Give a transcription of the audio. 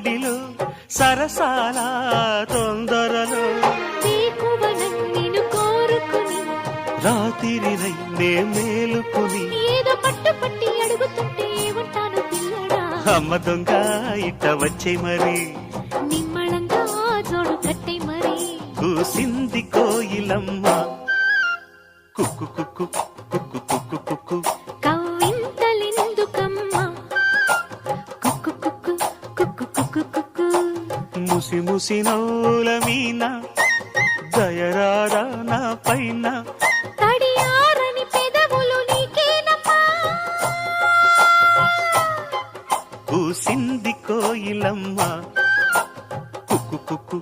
ఒడిలో సరసాల తొందరలో నిన్ను కోరుకుని రాత్రినై నే మేలుకుని ఏదో పట్టుపట్టి అడుగుతుంటే ఏమంటాను పిల్లడా అమ్మ దొంగ ఇట్ట వచ్చే మరి నిమ్మళంగా జోడు కట్టే మరి కూసింది కోయిలమ్మ కుక్కు కుక్కు కుక్కు కుక్కు కుక్కు కవ్వింతలెందుకమ్మా కుక్కు కుక్కు కుక్కు కుక్కు కుక్కు ముసి ముసి నవ్వుల మీన దయరారా నా పైన తడియారని పెదవులు నీకేనమ్మా కూసింది కోయిలమ్మ కుక్కు కుక్కు